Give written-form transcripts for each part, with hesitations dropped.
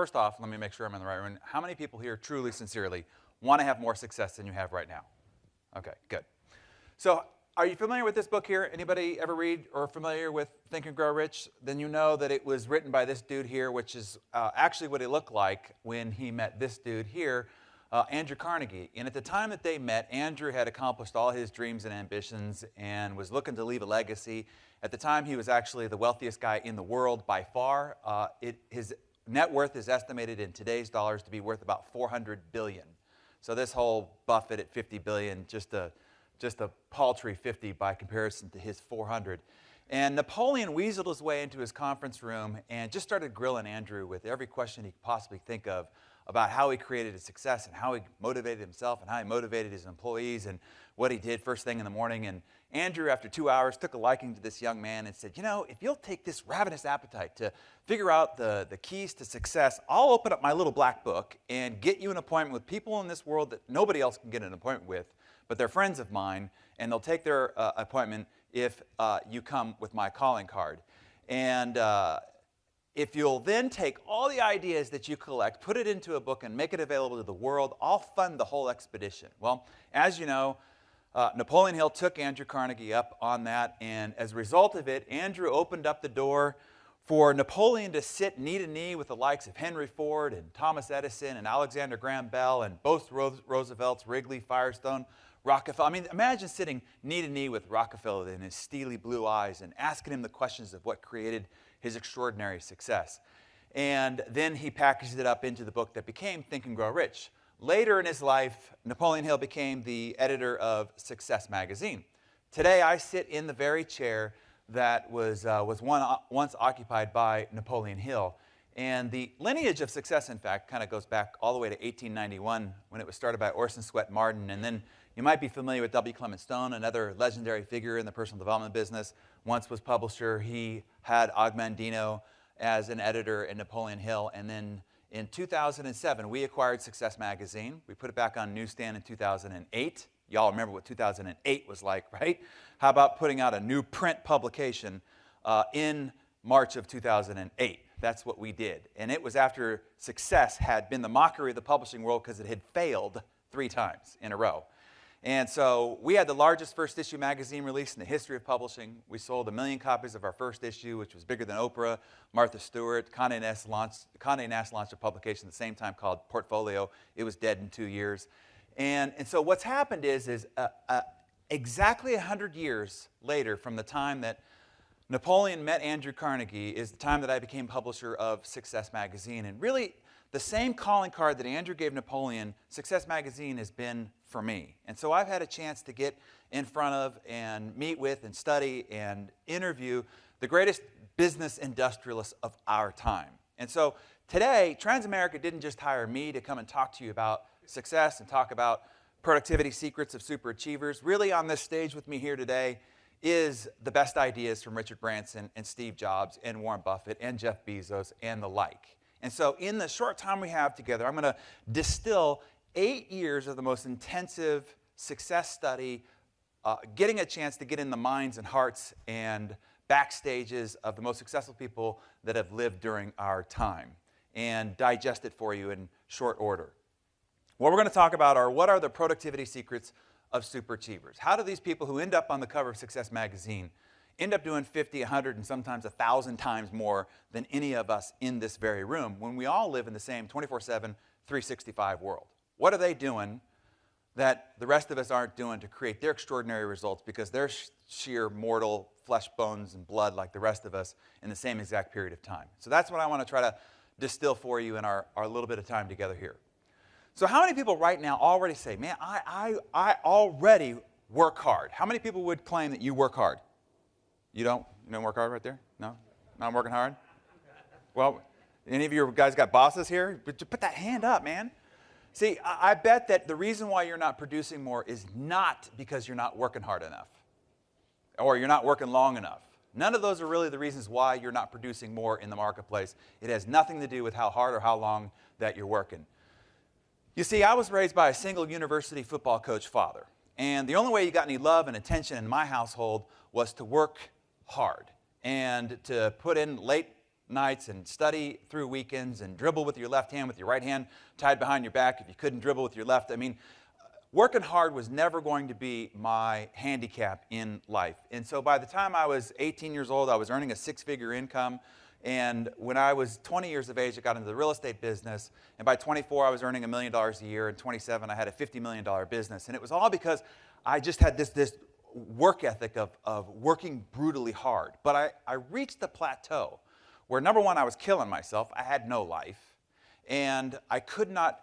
first off, let me make sure I'm in the right room. How many people here truly, sincerely want to have more success than you have right now? Okay, good. So are you familiar with this book here? Anybody ever read or familiar with Think and Grow Rich? Then you know that it was written by this dude here, which is actually what he looked like when he met this dude here, Andrew Carnegie. And at the time that they met, Andrew had accomplished all his dreams and ambitions and was looking to leave a legacy. At the time, he was actually the wealthiest guy in the world by far. His net worth is estimated in today's dollars to be worth about $400 billion. So this whole Buffett at $50 billion, just a paltry 50 by comparison to his 400. And Napoleon weaseled his way into his conference room and just started grilling Andrew with every question he could possibly think of about how he created his success and how he motivated himself and how he motivated his employees and what he did first thing in the morning. And Andrew, after 2 hours, took a liking to this young man and said, you know, if you'll take this ravenous appetite to figure out the keys to success, I'll open up my little black book and get you an appointment with people in this world that nobody else can get an appointment with, but they're friends of mine, and they'll take their appointment if you come with my calling card. And if you'll then take all the ideas that you collect, put it into a book, and make it available to the world, I'll fund the whole expedition. Well, as you know, Napoleon Hill took Andrew Carnegie up on that, and as a result of it, Andrew opened up the door for Napoleon to sit knee to knee with the likes of Henry Ford and Thomas Edison and Alexander Graham Bell and both Roosevelts, Wrigley, Firestone, Rockefeller. I mean, imagine sitting knee to knee with Rockefeller in his steely blue eyes and asking him the questions of what created his extraordinary success. And then he packaged it up into the book that became Think and Grow Rich. Later in his life, Napoleon Hill became the editor of Success Magazine. Today, I sit in the very chair that was once occupied by Napoleon Hill. And the lineage of Success, in fact, kind of goes back all the way to 1891 when it was started by Orson Swett Marden. And then you might be familiar with W. Clement Stone, another legendary figure in the personal development business. Once was publisher. He had Og Mandino as an editor in Napoleon Hill. And then in 2007, we acquired Success Magazine. We put it back on newsstand in 2008. Y'all remember what 2008 was like, right? How about putting out a new print publication in March of 2008? That's what we did. And it was after Success had been the mockery of the publishing world because it had failed 3 times in a row. And so we had the largest first issue magazine release in the history of publishing. We sold 1 million copies of our first issue, which was bigger than Oprah, Martha Stewart. Condé Nast launched a publication at the same time called Portfolio. It was dead in 2 years. And so what's happened is exactly 100 years later from the time that Napoleon met Andrew Carnegie is the time that I became publisher of Success Magazine. And really, the same calling card that Andrew gave Napoleon, Success Magazine has been for me. And so I've had a chance to get in front of and meet with and study and interview the greatest business industrialists of our time. And so today, Transamerica didn't just hire me to come and talk to you about success and talk about productivity secrets of super achievers. Really on this stage with me here today is the best ideas from Richard Branson and Steve Jobs and Warren Buffett and Jeff Bezos and the like. And so in the short time we have together, I'm going to distill 8 years of the most intensive success study, getting a chance to get in the minds and hearts and backstages of the most successful people that have lived during our time and digest it for you in short order. What we're going to talk about are what are the productivity secrets of super achievers. How do these people who end up on the cover of Success Magazine end up doing 50, 100, and sometimes 1,000 times more than any of us in this very room when we all live in the same 24/7, 365 world? What are they doing that the rest of us aren't doing to create their extraordinary results because they're sheer mortal flesh, bones, and blood like the rest of us in the same exact period of time? So that's what I want to try to distill for you in our little bit of time together here. So how many people right now already say, man, I already work hard? How many people would claim that you work hard? You don't work hard right there? No? Not working hard? Well, any of you guys got bosses here? Put that hand up, man. See, I bet that the reason why you're not producing more is not because you're not working hard enough or you're not working long enough. None of those are really the reasons why you're not producing more in the marketplace. It has nothing to do with how hard or how long that you're working. You see, I was raised by a single university football coach father. And the only way you got any love and attention in my household was to work hard and to put in late nights and study through weekends and dribble with your left hand with your right hand tied behind your back if you couldn't dribble with your left. I mean, working hard was never going to be my handicap in life. And so by the time I was 18 years old, I was earning a six-figure income. And when I was 20 years of age, I got into the real estate business. And by 24, I was earning $1 million a year. And 27, I had a $50 million business. And it was all because I just had this work ethic of working brutally hard. But I reached the plateau where, number one, I was killing myself. I had no life. And I could not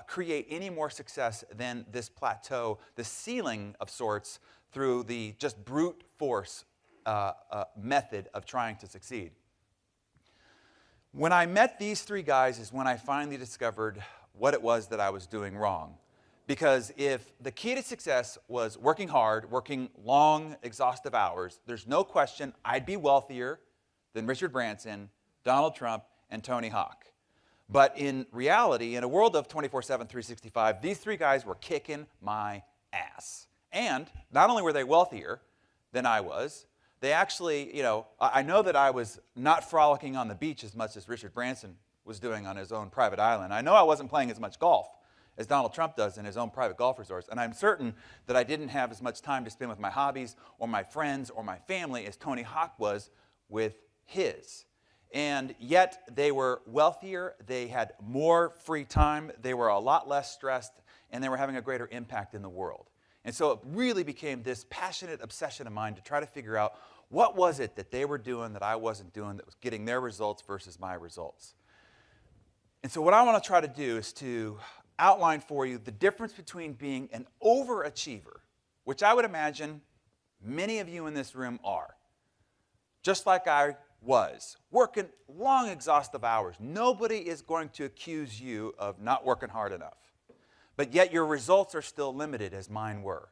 create any more success than this plateau, the ceiling of sorts, through the just brute force method of trying to succeed. When I met these three guys is when I finally discovered what it was that I was doing wrong. Because if the key to success was working hard, working long, exhaustive hours, there's no question I'd be wealthier than Richard Branson, Donald Trump, and Tony Hawk. But in reality, in a world of 24/7, 365, these three guys were kicking my ass. And not only were they wealthier than I was, they actually, I know that I was not frolicking on the beach as much as Richard Branson was doing on his own private island. I know I wasn't playing as much golf as Donald Trump does in his own private golf resorts. And I'm certain that I didn't have as much time to spend with my hobbies or my friends or my family as Tony Hawk was with his. And yet they were wealthier, they had more free time, they were a lot less stressed, and they were having a greater impact in the world. And so it really became this passionate obsession of mine to try to figure out what was it that they were doing that I wasn't doing that was getting their results versus my results. And so what I want to try to do is to outline for you the difference between being an overachiever, which I would imagine many of you in this room are, just like I was, working long, exhaustive hours. Nobody is going to accuse you of not working hard enough. But yet your results are still limited, as mine were.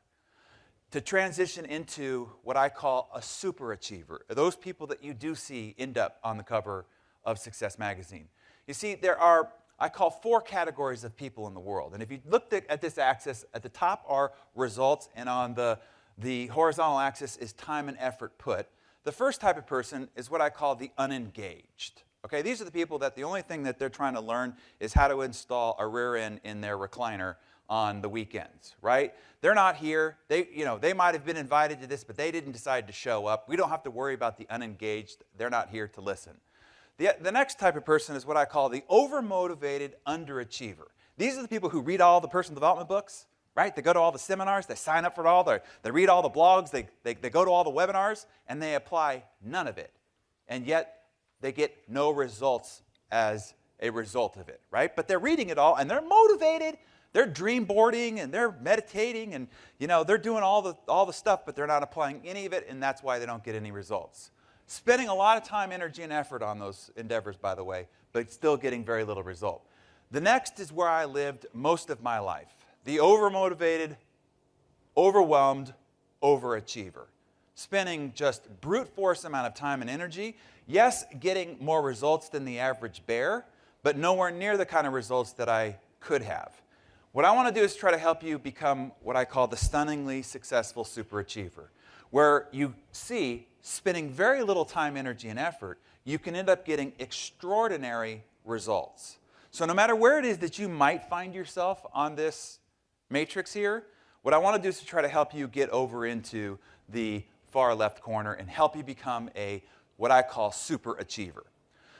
To transition into what I call a superachiever, those people that you do see end up on the cover of Success Magazine. You see, there are, I call, 4 categories of people in the world. And if you looked at this axis, at the top are results, and on the horizontal axis is time and effort put. The first type of person is what I call the unengaged. Okay, these are the people that the only thing that they're trying to learn is how to install a rear end in their recliner on the weekends, right? They're not here. They might have been invited to this, but they didn't decide to show up. We don't have to worry about the unengaged. They're not here to listen. The next type of person is what I call the overmotivated underachiever. These are the people who read all the personal development books, right? They go to all the seminars, they sign up for it all, they read all the blogs, they go to all the webinars, and they apply none of it. And yet, they get no results as a result of it, right? But they're reading it all, and they're motivated. They're dream boarding, and they're meditating, and they're doing all the stuff, but they're not applying any of it, and that's why they don't get any results. Spending a lot of time, energy, and effort on those endeavors, by the way, but still getting very little result. The next is where I lived most of my life. The overmotivated, overwhelmed overachiever. Spending just brute force amount of time and energy. Yes, getting more results than the average bear, but nowhere near the kind of results that I could have. What I want to do is try to help you become what I call the stunningly successful superachiever, where you see, spending very little time, energy, and effort, you can end up getting extraordinary results. So no matter where it is that you might find yourself on this matrix here, what I want to do is to try to help you get over into the far left corner and help you become what I call superachiever.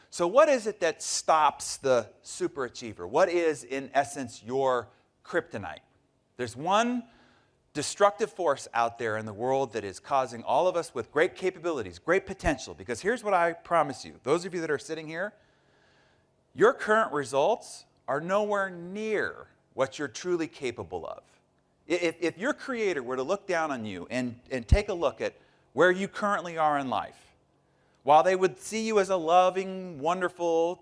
So what is it that stops the superachiever? What is, in essence, your kryptonite? There's one destructive force out there in the world that is causing all of us with great capabilities, great potential. Because here's what I promise you. Those of you that are sitting here, your current results are nowhere near what you're truly capable of. If your Creator were to look down on you and take a look at where you currently are in life, while they would see you as a loving, wonderful,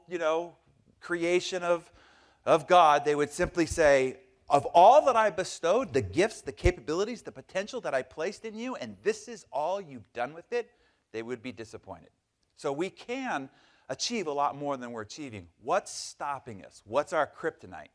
creation of God, they would simply say, of all that I bestowed, the gifts, the capabilities, the potential that I placed in you, and this is all you've done with it, they would be disappointed. So we can achieve a lot more than we're achieving. What's stopping us? What's our kryptonite?